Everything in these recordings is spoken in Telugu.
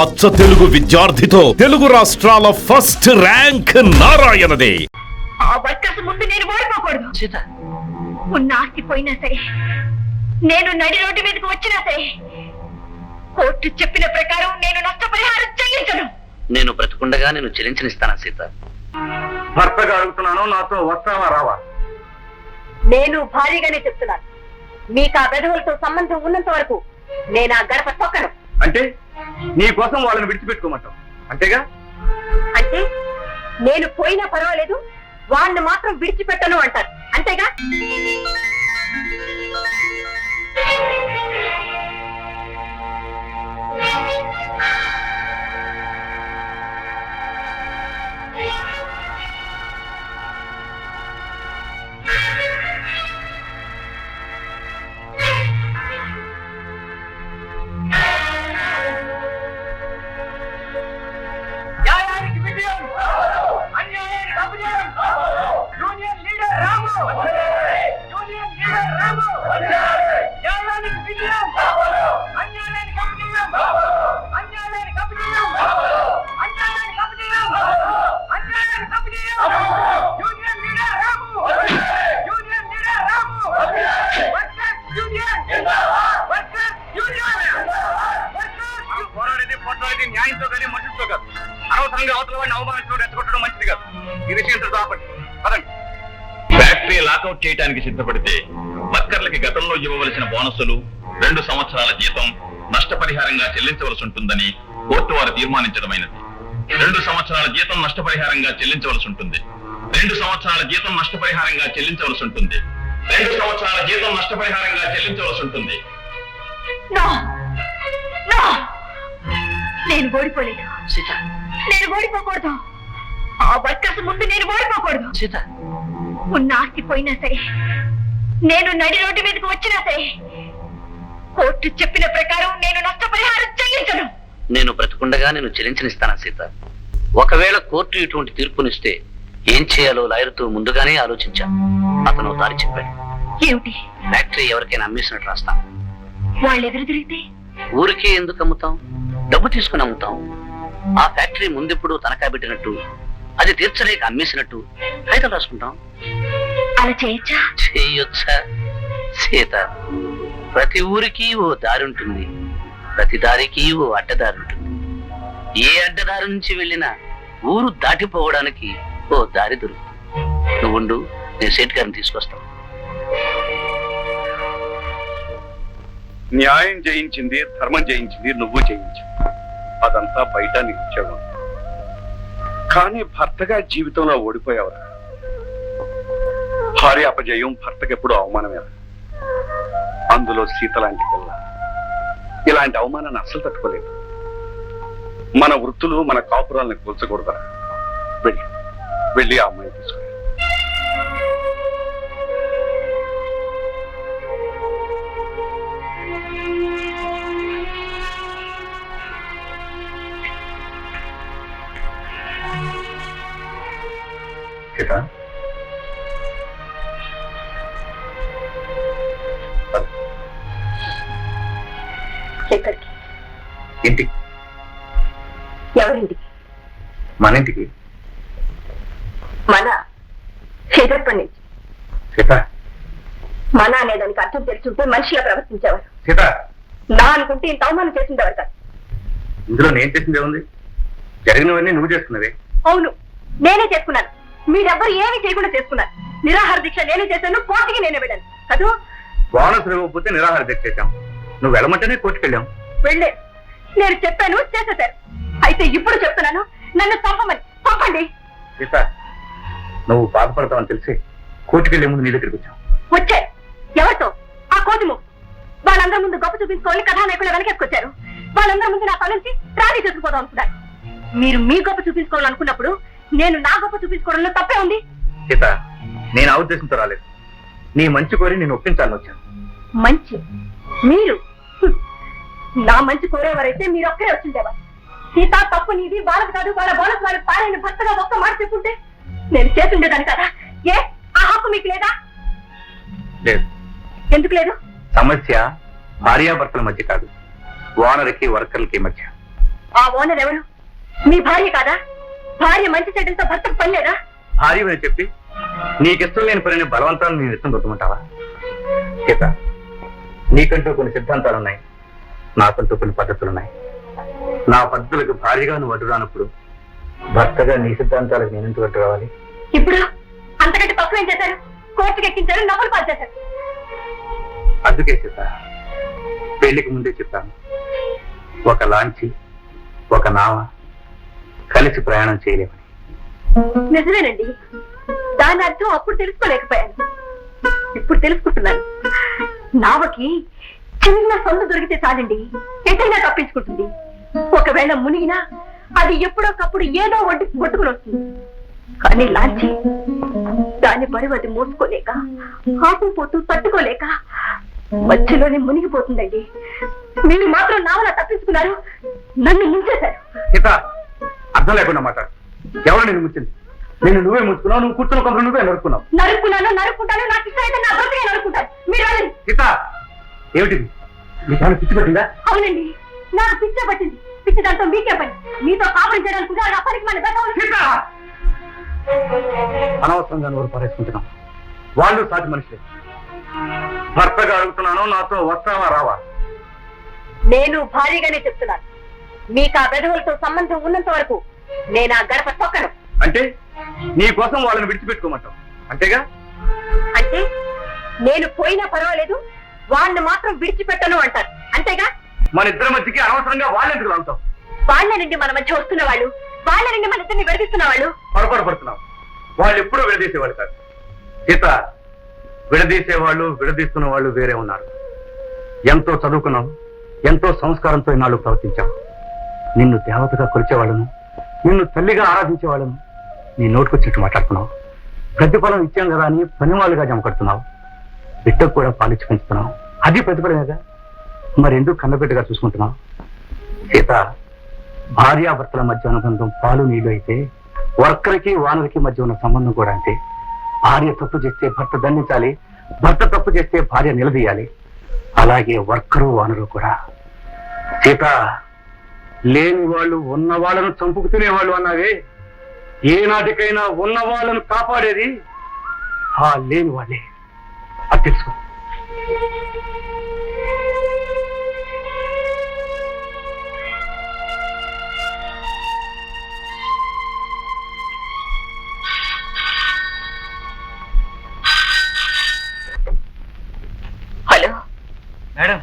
అచ్చ తెలుగు విద్యార్థితో తెలుగు రాష్ట్రాల ఫస్ట్ ర్యాంక్ నారాయణదే. ఆ వర్కర్స్ ముందు నేను ఓడిపోకూడదు. సీత, ఉన్న ఆస్తి పోయినా సరే, నేను నడి రోడ్డు మీదకి వచ్చినా సరే, కోర్టు చెప్పిన ప్రకారం నేను నష్టపరిహారం చెల్లించను. నేను బ్రతుకుండగా నేను చెల్లించనిస్తానా సీత? భర్తగా అడుగుతున్నాను, నాతో వస్తావా రావా? నేను భారీగానే చెప్తున్నాను. మీకు ఆ వెధవులతో సంబంధం ఉన్నంత వరకు నేను ఆ గడప తొక్కను. అంటే నీ కోసం వాళ్ళని విడిచిపెట్టుకోమంటావు అంతేగా? అంటే నేను పోయినా పర్వాలేదు, వాళ్ళని మాత్రం విడిచిపెట్టను అంటారు అంతేగా? న్యాయంతో కానీ మనుషులతో కాదు. అనవసరంగా అవతల వాడిని అవమానించడం రెచ్చగొట్టడం మంచిది కాదు. ఈ విషయంతో ఆపండి. పదండి. ఫ్యాక్టరీ లాకౌట్ చేయడానికి సిద్ధపడితే వర్కర్లకి గతంలో ఇవ్వవలసిన బోనస్సులు 2 సంవత్సరాల జీతం నష్టపరిహారంగా చెల్లించవలసి ఉంటుందని కోర్టు వారు తీర్మానించడమైనది. 2 సంవత్సరాల జీతం నష్టపరిహారంగా చెల్లించవలసి ఉంటుంది. 2 సంవత్సరాల జీతం నష్టపరిహారంగా చెల్లించవలసి ఉంటుంది. 2 సంవత్సరాల జీతం నష్టపరిహారంగా చెల్లించవలసి ఉంటుంది. నేను ఓడిపోలేదు. సీత, నేను ఓడిపోకూడదు. ఆ వర్కర్స్ ముందు నేను ఓడిపోకూడదు. సీత, ఉన్న ఆస్తి పోయినా సరే, నేను నడి రోడ్డు మీదకి వచ్చినా సరే, కోర్టు చెప్పిన ప్రకారం నేను నష్టపరిహారం చెల్లించను. నేను బ్రతుకుండగా నేను చెల్లించనిస్తానా సీత? ఒకవేళ కోర్టు ఇటువంటి తీర్పునిస్తే ఏం చేయాలో లాయర్తో ముందుగానే ఆలోచించాను. అతను దారి చెప్పాడు. ఏమిటి? ఫ్యాక్టరీ ఎవరికైనా అమ్మేసినట్టు రాస్తాను. వాళ్ళు ఎదురు తిరిగితే? ఊరికే ఎందుకు అమ్ముతాం? డబ్బు తీసుకుని అమ్ముతాం. ఆ ఫ్యాక్టరీ ముందెప్పుడు తనఖా పెట్టినట్టు, అది తీర్చలేక అమ్మేసినట్టు కాగితాలు రాసుకుంటాం. అలా చేయొచ్చా? చేయొచ్చా సీత? ప్రతి ఊరికి ఓ దారి ఉంటుంది, ప్రతి దారికి ఓ అడ్డదారి ఉంటుంది. ఏ అడ్డదారి నుంచి వెళ్ళినా ఊరు దాటిపోవడానికి ఓ దారి దొరుకుతుంది. నువ్వుండు, నేను సేట్ గారిని తీసుకొస్తాను. న్యాయం జయించింది, ధర్మం జయించింది, నువ్వు జయించావు. అదంతా బయట నిత్యం. కానీ భర్తగా జీవితంలో ఓడిపోయావురా. భార్య అపజయం భర్తకి ఎప్పుడు అవమానమేరా. అందులో సీత లాంటి పిల్ల ఇలాంటి అవమానాన్ని అస్సలు తట్టుకోలేదు. మన వృత్తులు మన కాపురాలను కూల్చకూడదా? వెళ్ళి ఆ అమ్మాయి తీసుకురా. సీత, ఎక్కడికి? ఇంటికి. ఎవరింటికి? మన ఇంటికి. మన ఎదుర్పడి నుంచి. సీత, మన అనేదానికి అర్థం తెలుసుంటే మనిషిగా ప్రవర్తించేవారు. సీత, నా అనుకుంటే ఇంత అవమానం చేసిండేవారు కాదు. ఇందులో నేను చేసింది ఏముంది? జరిగినవన్నీ నువ్వు చేసుకున్నవే. అవును, నేనే చేసుకున్నాను. మీరెవ్వరు ఏమీ చేయకుండా చేసుకున్నారు. నిరాహార దీక్ష నేనే చేశాను, కోర్టుకి నేనే వెళ్ళాను. అదో బోనస్ ఇవ్వకపోతే నిరాహార దీక్ష చేశాం. నువ్వు వెళ్ళమంటేనే కోర్టుకెళ్ళాం. వెళ్ళే నేను చెప్పాను, చేసేశారు. అయితే ఇప్పుడు చెప్తున్నాను, నన్ను పంపండి. సీత, నువ్వు బాధపడతావని తెలిసి కోర్టుకెళ్లే ముందు నీ దగ్గరికి వచ్చాం. వచ్చే ఎవరితో? ఆ కోతుము. వాళ్ళందరి ముందు గొప్ప చూపించుకోవాలి కథానాయకులు వెనకేసుకొచ్చారు. వాళ్ళందరి ముందు నా పనులకి ట్రాలీ చేసుకుపోదాం అనుకున్నారు. మీరు మీ గొప్ప చూపించుకోవాలనుకున్నప్పుడు నేను నా గొప్ప చూపించుకోవడంలో తప్పే ఉంది. సీత, నేను ఆ ఉద్దేశంతో రాలేదు. నీ మంచి కోరి నేను ఒప్పించాలని వచ్చాను. మంచి మీరు? నా మంచి కోరేవారైతే మీరు ఒక్కరే వచ్చిండేవారు. సీత, తప్పు నీది, వాళ్ళకి కాదు, వాళ్ళ బోనస్ వాళ్ళకి పారైన భర్తగా ఒక్క మాట చెప్పుంటే నేను చేస్తుండేదాన్ని కదా. ఏ ఆ హక్కు మీకు లేదా? లేదు. ఎందుకు లేదు? సమస్య భార్యాభర్తల మధ్య కాదు, ఓనర్కి వర్కర్లకి మధ్య. ఆ ఓనర్ ఎవరు? మీ భార్య కాదా? భార్య మంచి చెడ్డలతో భర్తకు పని లేదా? భార్య అని చెప్పి నీకిష్టం లేని పనిని బలవంతాన్ని నేను ఇష్టం దొరుకుమంటావా? సీత, నీకంటూ కొన్ని సిద్ధాంతాలున్నాయి, నాకంటూ కొన్ని పద్ధతులున్నాయి. నా పద్ధతులకు భార్యగా నువ్వు అడ్డు రానప్పుడు భర్తగా నీ సిద్ధాంతాలకు నేను ఎందుకు అడ్డు రావాలి? ఇప్పుడు అంతకంటే తక్కువ ఏం చేశారు? కోర్టుకు ఎక్కించారు, నవ్వులు పాలు చేశారు. అందుకే సీత, పెళ్లికి ముందే చెప్పాను, ఒక లాంచి ఒక నావ కలిసి ప్రయాణం చేయలేమని. నిజమేనండి. దాని అర్థం అప్పుడు తెలుసుకోలేకపోయాను, ఇప్పుడు తెలుసుకుంటున్నాను. నావకి చిన్న సొంత దొరికితే చాలండి, ఎటైనా తప్పించుకుంటుంది. ఒకవేళ మునిగినా అది ఎప్పుడోకప్పుడు ఏదో ఒడ్డు కొట్టుకుని వస్తుంది. కానీ లాంచి దాని బరువు అది మోసుకోలేక, ఆపుపోతూ తట్టుకోలేక మధ్యలోనే మునిగిపోతుందండి. మీరు మాత్రం నావలా తప్పించుకున్నారు, నన్ను ముంచేశారు. సీత, అర్థం లేకుండా మాట్లాడు. ఎవరు నేను ముంచింది? నేను నువ్వే ముంచుకున్నావు, నువ్వు కూర్చున్న కొబ్బరి నువ్వే నరుక్కున్నావు. నరుక్కుంటాను, నాకు ఇష్టమైతే నా బ్రతికే నరుక్కుంటాను. మీరు వెళ్ళండి. సీత, ఏమిటిది? నీకేమైనా పిచ్చి పట్టిందా? అవునండి, నాకు పిచ్చే పట్టింది. పిచ్చి దాంతో మీకే పని. మీతో కాపురం చేయడానికి ఆ పనికి మన సీత, అనవసరంగా నోరు పారేసుకుంటున్నాం. వాళ్ళు సాటి మనుషులే. భర్తగా అడుగుతున్నాను, నాతో వస్తావా రావా? నేను భారీగానే చెప్తున్నాను, మీకు ఆ బెదవులతో సంబంధం ఉన్నంత వరకు నేను ఆ గడప తొక్కను. అంటే నీ కోసం వాళ్ళని విడిచిపెట్టుకోమంటావు అంతేగా? అంటే నేను పోయినా పర్వాలేదు, వాళ్ళని మాత్రం విడిచిపెట్టను అంటారు అంతేగా? మన ఇద్దరి మధ్యకి అనవసరంగా వాళ్ళెందుకు లాగుతావు? వాళ్ళ నుండి మన మధ్య వస్తున్న వాళ్ళు, వాళ్ళ నుండి మన ఇద్దరిని విడదీస్తున్న వాళ్ళు. పొరపాటు పడుతున్నావు. వాళ్ళు ఎప్పుడూ విడదీసేవాళ్ళు కాదు సీత. విడదీసేవాళ్ళు, విడదీస్తున్న వాళ్ళు వేరే ఉన్నారు. ఎంతో చదువుకున్నావు, ఎంతో సంస్కారంతో ఇన్నాళ్ళు ప్రవర్తించావు. నిన్ను దేవతగా కొలిచేవాళ్ళను, నిన్ను తల్లిగా ఆరాధించేవాళ్ళను నీ నోటుకొచ్చినట్టు మాట్లాడుతున్నావు. ప్రతిఫలం ఇచ్చాం కదా అని పనివాళ్ళుగా జమ కడుతున్నావు. బిడ్డకు కూడా పాలిచ్చి పెంచుతున్నావు, అది ప్రతిఫలమేగా. మరెందుకు కన్నబిడ్డగా చూసుకుంటున్నావు? సీత, భార్యాభర్తల మధ్య అనుబంధం పాలు నీళ్లు అయితే, వర్కర్కి వానరకి మధ్య ఉన్న సంబంధం కూడా అంటే. భార్య తప్పు చేస్తే భర్త దండించాలి, భర్త తప్పు చేస్తే భార్య నిలదీయాలి. అలాగే వర్కరు వానరు కూడా. సీత, లేని వాళ్ళు ఉన్న వాళ్ళను చంపుకు తినేవాళ్ళు అన్నావే, ఏనాటికైనా ఉన్న వాళ్ళను కాపాడేది ఆ లేని వాళ్ళే. అది తెలుసుకో. హలో మేడం,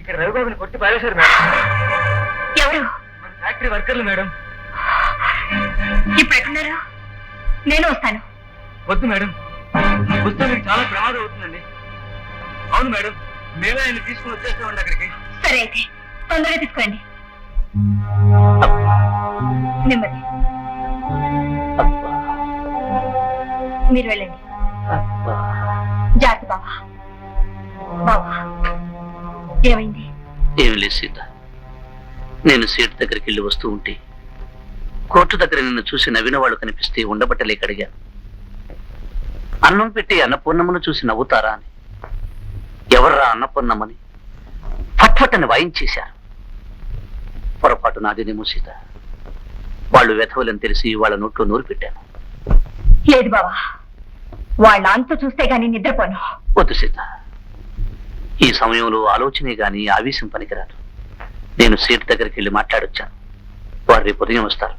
ఇక్కడ రవిబాబుని కొట్టి పారేశారు మేడం. ఎవరు? మన ఫ్యాక్టరీ వర్కర్లు మేడం. ఇప్పుడు ఎక్కడున్నారు? నేను వస్తాను. వద్దు మేడం, వస్తే మీకు చాలా ప్రమాదం అవుతుందండి. అవును మేడం, మేమే ఆయన తీసుకుని వచ్చేస్తామండి అక్కడికి. సరే అయితే తొందరగా తీసుకురండి. నెమ్మది, మీరు వెళ్ళండి. జాగ్రత్త బాబా. బాబా, ఏమైంది? ఏమి లేదు సీత, నేను సీట్ దగ్గరికి వెళ్ళి వస్తూ ఉంటే కోర్టు దగ్గర నిన్ను చూసి నవ్విన వాళ్ళు కనిపిస్తే ఉండబట్టలేక అడిగాను, అన్నం పెట్టి అన్నపూర్ణమ్మను చూసి నవ్వుతారా అని. ఎవర్రా అన్నపూర్ణమ్మని ఫట్ఫట్టని వాయించేశారు. పొరపాటు నాదేనేమో సీత. వాళ్ళు వెధవులని తెలిసి వాళ్ళ నోట్లో నూరు పెట్టాను. లేదు బాబా, వాళ్ళ అంత చూస్తే గానీ నిద్రపోను. వద్దు సీత, ఈ సమయంలో ఆలోచనే గాని ఆవేశం పనికిరాదు. నేను సీట్ దగ్గరికి వెళ్ళి మాట్లాడొచ్చాను. వారు రేపు ఉదయం వస్తారు.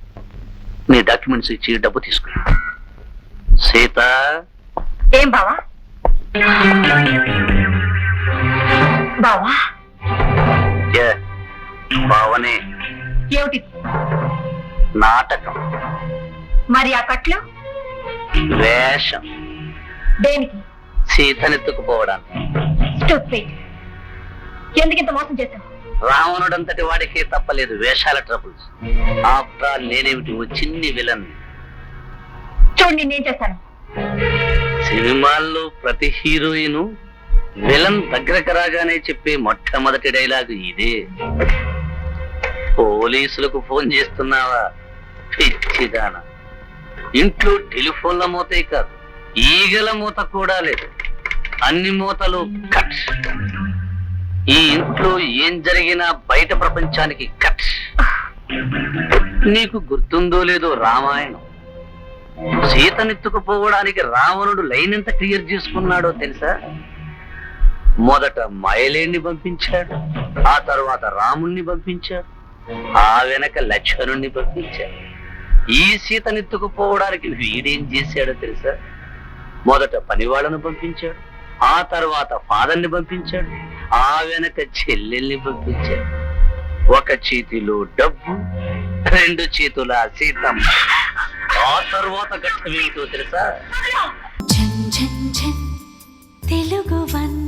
నీ డాక్యుమెంట్స్ ఇచ్చి డబ్బు తీసుకున్నా. సీత. ఏం బావా? బావా బావనే. ఏమిటి నాటకం? మరి ఆ కట్లు? వేషం. దేనికి? సీతనెత్తుకుపోవడానికి. స్టూపిడ్. ఎందుకింత మోసం చేశావు? రావణుడంతటి వాడికే తప్పలేదు వేషాల ట్రబుల్స్. ఆఫ్టర్ ఆల్ నేనేమిటి ఓ చిన్ని విలన్. చూడు నేనేం చేస్తాను. సినిమాల్లో ప్రతి హీరోయిన్ విలన్ దగ్గరకు రాగానే చెప్పే మొట్టమొదటి డైలాగ్ ఇదే. పోలీసులకు ఫోన్ చేస్తున్నావా పిచ్చిదాన? ఇంట్లో టెలిఫోన్ల మూతే కాదు, ఈగల మూత కూడా లేదు. అన్ని మూతలు కట్. ఈ ఇంట్లో ఏం జరిగినా బయట ప్రపంచానికి కట్. నీకు గుర్తుందో లేదో రామాయణం సీతనెత్తుకుపోవడానికి రావణుడు లైన్ ఎంత క్లియర్ చేసుకున్నాడో తెలుసా? మొదట మైలేణ్ణి పంపించాడు, ఆ తర్వాత రాముణ్ణి పంపించాడు, ఆ వెనక లక్ష్మణుణ్ణి పంపించాడు. ఈ సీతనెత్తుకుపోవడానికి వీడేం చేశాడో తెలుసా? మొదట పనివాళ్ళను పంపించాడు, ఆ తర్వాత ఫాదర్ని పంపించాడు, ఆ వెనక చెల్లెల్ని పంపించాడు. ఒక చేతిలో డబ్బు, రెండు చేతుల సీతమ్మ. ఆ తర్వాత ఘట్టమేమిటో తెలుసా? తెలుగు వన్